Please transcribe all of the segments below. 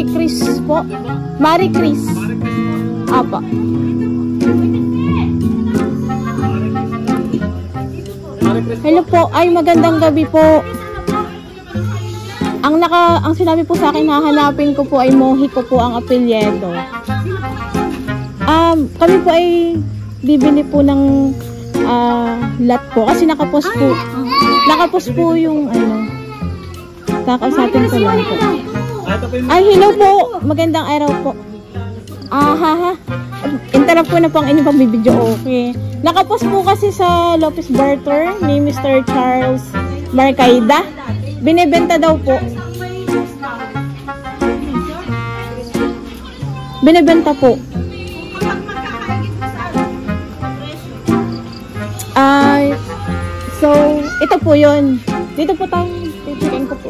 Marie Chris po. Marie Chris. Apa. Hello po. Ay, magandang gabi po. Ang sinabi po sa akin, hahanapin ko po ay Mohiko po ang apelyedo. Kami po ay bibili po ng lot po kasi nakapost po yung ano. Kakausapin ko lang po. Ay, hello po. Magandang araw po. Interrupt ko na po ang inyong pagbibidyo. Okay. Nakapost po kasi sa Lopez Barter ni Mr. Charles Marcaida. Binebenta daw po. Binebenta po. So, ito po yun. Dito po tayo. Titikin ko po.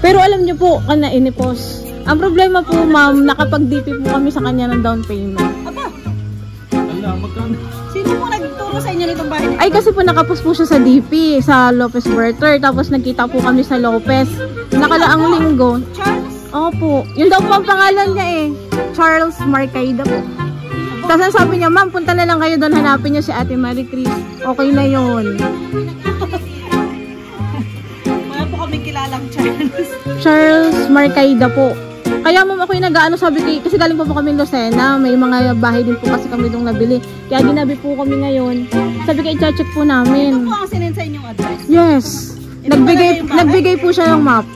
Pero alam nyo po, inipost. Ang problema po, ma'am, nakapag-DP po kami sa kanya ng down payment. Aba! Magkano? Sino po nagturo sa inyo nitong bahay? Ay, kasi po nakapost po siya sa DP, sa Lopez Barter. Tapos nagkita po kami sa Lopez. Nakalaang linggo. Charles? Opo. Yun daw po ang pangalan niya eh. Charles Marcaida po. Tapos sabi niya, ma'am, punta na lang kayo doon, hanapin niyo si Ate Marie Chris. Okay na yun. Wala po kami kilalang Charles. Charles Marcaida po. Kaya ma'am, ako yung nag-ano, sabi ko, kasi galing po kami Lucena, may mga bahay din po kasi kami doon nabili. Kaya ginabi po kami ngayon. Sabi ko, i-check po namin. Ito po ang sinend sa inyong address? Yes. Nagbigay po siya ng map.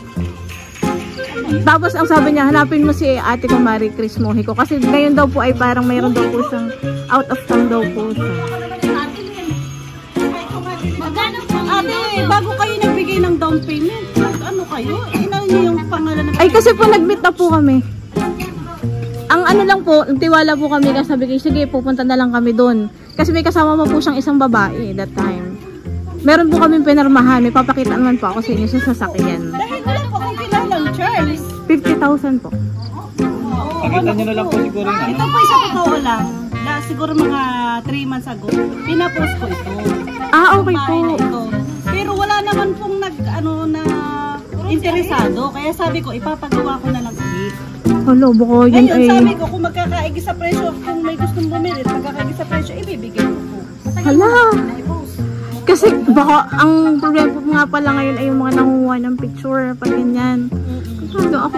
Tapos ang sabi niya, hanapin mo si Ate ko Marie Chris Mohiko. Kasi ngayon daw po ay parang mayroon daw po siyang out of town daw po siya. Ate, bago kayo nagbigay ng down payment, ano kayo? Inano niyo yung pangalan ng... Ay, kasi po nag-meet na po kami. Ang ano lang po, tiwala po kami kasi sabi ko, sige, pupunta na lang kami doon. Kasi may kasama mo po siyang isang babae that time. Meron po kami pinarmahan, may papakita naman po ako sa inyo sa sasakyan. Dahil wala po akong kilalang Charles. 50,000 po. Pakita nyo na lang po siguro yun. Ito po isa totoo lang. Siguro mga 3 months ago, pinapost ko ito. Okay po. Ito. Pero wala naman pong interesado. Kaya sabi ko, ipapagawa ko na lang ulit. Hello, bako yun Ngayon, ay... sabi ko, kung magkakaigi sa presyo, kung may gustong bumili, magkakaigi sa presyo, ibibigay ko po. Hala! Kasi baka ang problema po nga pala ngayon ay yung mga nanguha ng picture pag ganyan. Kasi ako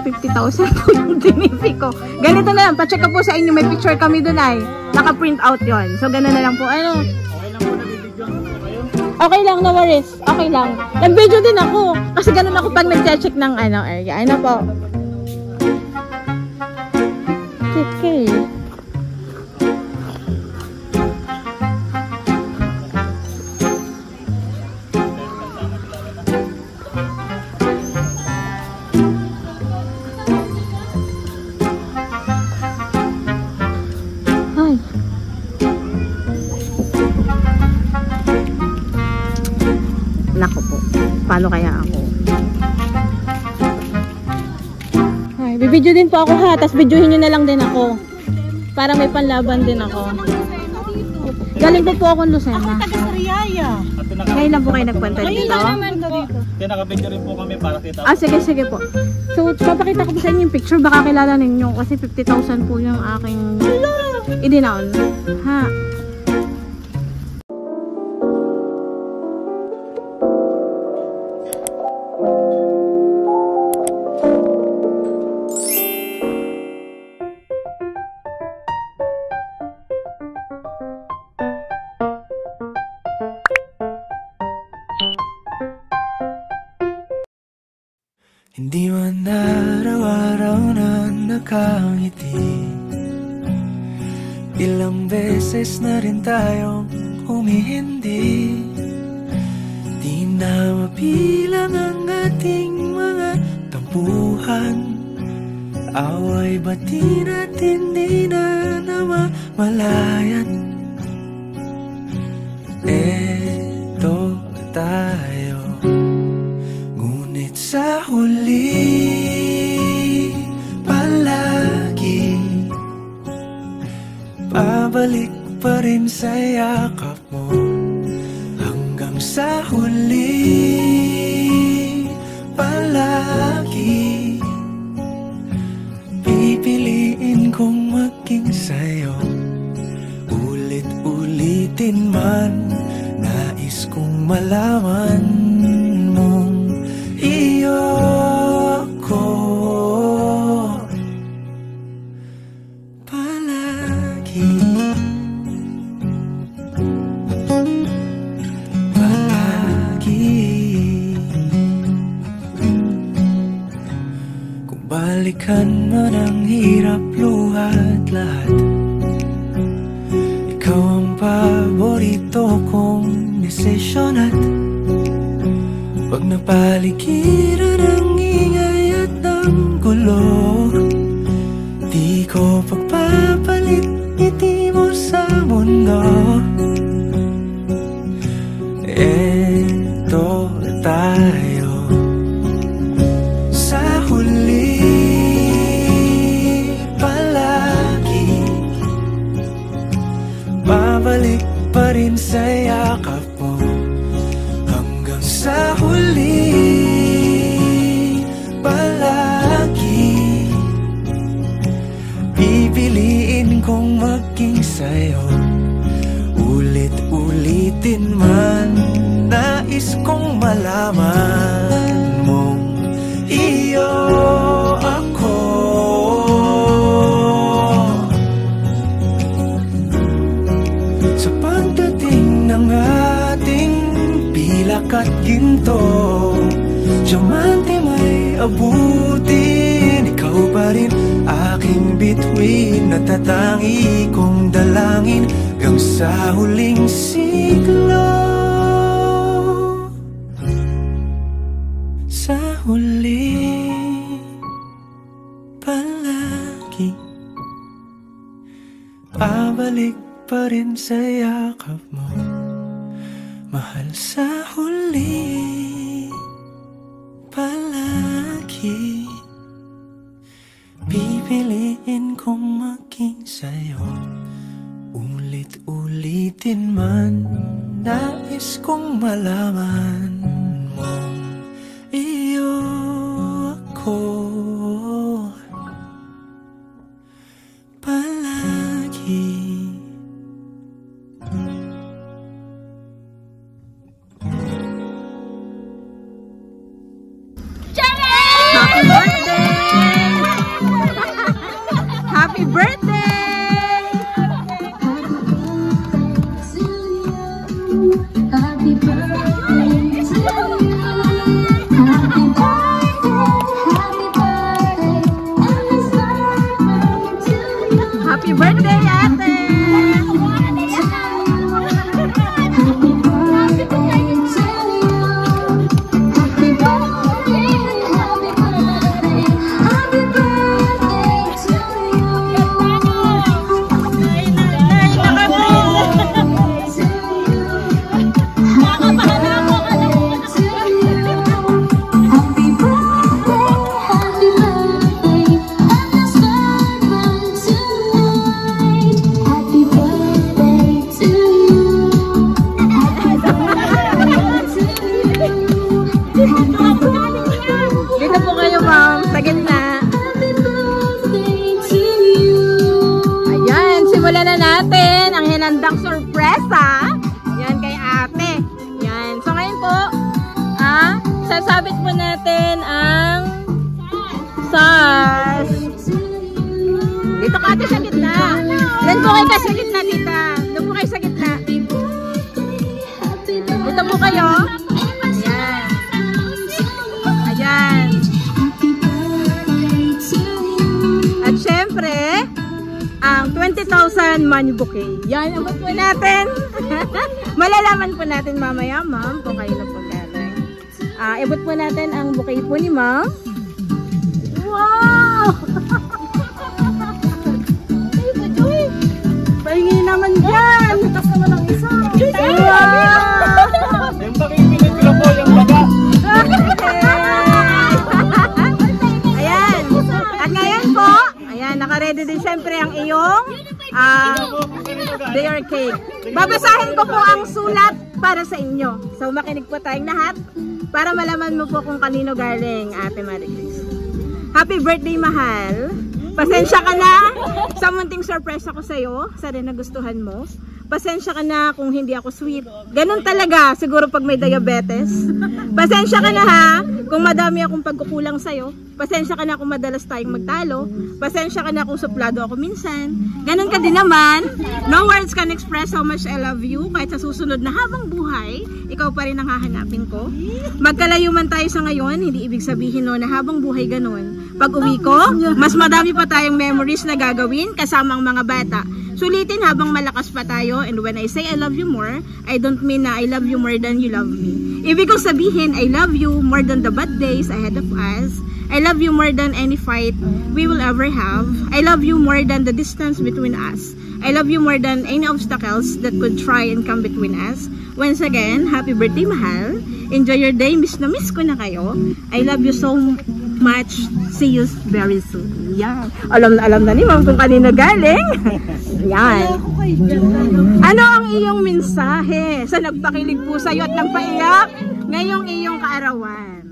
50,000 po yung dinipi ko. Ganito na lang, pacheck ko po sa inyo, may picture kami doon ay. Naka-print out yon. So ganun na lang po. Ano? Okay lang po, nabibigyan ko kayo. Okay lang, no worries. Okay lang. Nag-video din ako. Kasi ganun ako pag nag-check ng area. Ano po? Okay. Nako po. Paano kaya ako? Ay, bibidyo din po ako ha. Tapos videohin nyo na lang din ako. Para may panlaban din ako. Galing po ako Lucena. Ako taga Sariaya. Ngayon lang po kayo nagpunta Ngayon dito? lang naman dito. Kaya nakabidyo rin po kami para kita. Sige po. So, papakita ko po sa inyo yung picture. Baka kilala ninyo. Kasi 50,000 po yung aking idinaon. Ha? Hindi man araw-araw na nakangiti, ilang beses na rin tayong humihindi. Di na mabilang ang ating mga tampuhan, away bati natin di na namamalayan. Eto tayo, ngunit sa huli palagi pabalik pa rin sa yakap mo. Hanggang sa huli palagi. Pipiliin kong maging sa'yo. Ulit-ulitin man, nais kong malaman mong iyo ako palagi. Kung balikan man ang hirap, luhat lahat, ikaw ang paborito kong desisyon. At pag napaligiran ang ingay at ang gulo, di ko pagpapalit ngiti mo sa mundo. Eto tayo sa huli palagi. Babalik pa rin sa yakap mo hanggang sa huli palagi. Pipiliin kong maging sa'yo. Ulit-ulitin man, nais kong malaman mong iyo ako. Sa pagdating ng ating pilak at ginto, diamante may abutin, ikaw pa rin aking bituin. Natatangi kong dalangin hanggang sa huling siglo. Sa huli palagi, pabalik pa rin sa yakap mo, mahal. Sa huli palagi, pipiliin kong maging sa'yo. Ulit-ulitin man, nais kong malaman mong iyo ako palagi. Happy birthday! Happy birthday! Happy birthday to you. Happy birthday, happy birthday, happy birthday to you. Happy birthday, ate! Happy birthday to you. Happy birthday, happy birthday, happy birthday to you. Dito po kayo, ma'am, sa gitna. Ayan, simulan na natin ang hinandang sorpresa. Yan kay ate. Yan. So ngayon po, sasabit po natin ang SARS. Dito ka ate sa gitna. Doon po kayo sa gitna, tita. Doon po kayo sa gitna. Dito po kayo. Ayan. At syempre, ang 20,000 money bouquet. Yan, abot po natin. Malalaman po natin mamaya, ma'am, kung kayo na po galing. Abot po natin ang bouquet po ni ma'am. Wow! Pahingi naman dyan. Takas naman ang isa. Wow! Yung pakipilit ko po, yung baga. Ayan. At ngayon po, ayan, naka-ready din syempre ang iyong layer cake. Babasahin ko po ang sulat para sa inyo. So makinig po tayong lahat para malaman mo po kung kanino galing Ate Marie Chris. Happy birthday, mahal! Pasensya ka na sa munting surprise ako sa'yo, sa rin nagustuhan mo. Pasensya ka na kung hindi ako sweet. Ganun talaga, siguro pag may diabetes. Pasensya ka na ha, kung madami akong pagkukulang sa'yo. Pasensya ka na kung madalas tayong magtalo. Pasensya ka na kung suplado ako minsan. Ganun ka din naman. No words can express how much I love you. Kahit sa susunod na habang buhay, ikaw pa rin ang hahanapin ko. Magkalayo man tayo sa ngayon, hindi ibig sabihin no na habang buhay ganun. Pag uwi ko, mas madami pa tayong memories na gagawin kasama ang mga bata. Sulitin habang malakas pa tayo, and when I say I love you more, I don't mean na I love you more than you love me. Ibig kong sabihin, I love you more than the bad days ahead of us. I love you more than any fight we will ever have. I love you more than the distance between us. I love you more than any obstacles that could try and come between us. Once again, happy birthday, mahal. Enjoy your day. Miss na miss ko na kayo. I love you so much. See you very soon. Yan. Alam na ni ma'am kung kanino galing. Yan. Ano ang iyong mensahe sa nagpakilig po sa'yo at nagpaiyak ngayong iyong kaarawan?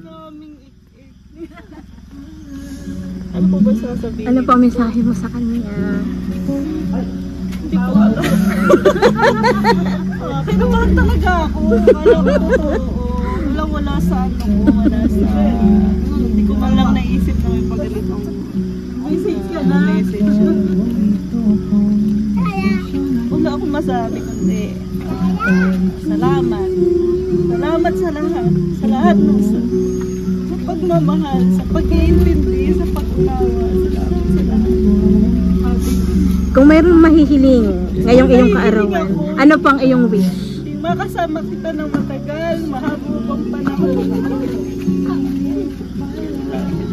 Ano po ba sasabihin? Ano po ang mensahe mo sa kanya? Hindi ko alam. Kinabahan talaga ako. Wala sa ano ko. Wala sa... Hindi ko man lang naisip na may pagalit ako. Message ka na. Message. Wala akong masabi kundi salamat. Salamat sa lahat. Sa lahat ng sa pagmamahal, sa pag-iintindi, sa pag-unawa. Salamat sa lahat. Kung mayroong mahihiling ngayong iyong kaarawan, ano pang iyong wish? Makasama kita ng matagal, mahaba pang panahon.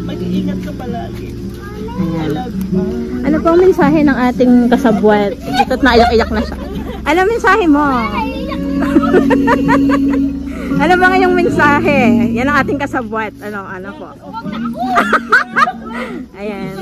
Mag-iingat ka palagi. I love you. Ano pang mensahe ng ating kasabwat? Ito't naiyak-iyak na siya. Ano mensahe mo? Ano ba ngayong mensahe? Yan ang ating kasabwat. Ano po? Ayan.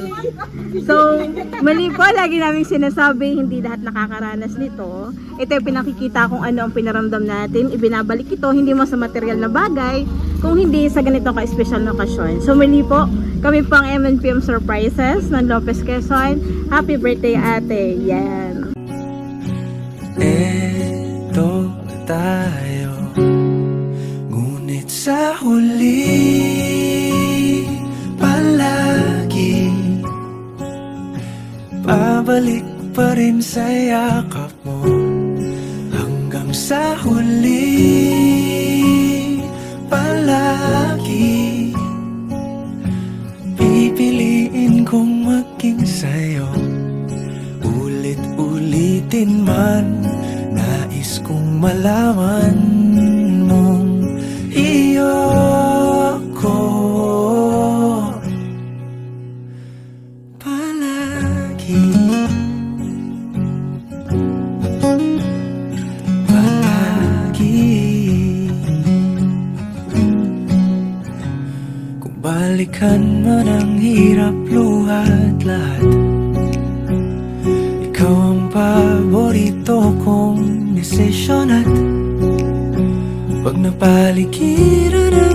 So, mali po, lagi naming sinasabi, hindi lahat nakakaranas nito. Ito yung pinakikita kung ano ang pinaramdam natin. Ibinabalik ito, hindi mo sa material na bagay, kung hindi sa ganito ka-special na okasyon. So, mali po, kami pang MNPM Surprises ng Lopez Quezon. Happy birthday, ate. Yan. Eto tayo, ngunit sa huli palagi pabalik pa rin sa yakap mo. Hanggang sa huli palagi pipiliin kong maging sa'yo. Ulit-ulitin man, nais kong malaman mong iyo ko palagi. Palagi. Kung balikan man ang hirap, luhat lahat, ikaw ang paborito kong desisyon. At pag napaligiran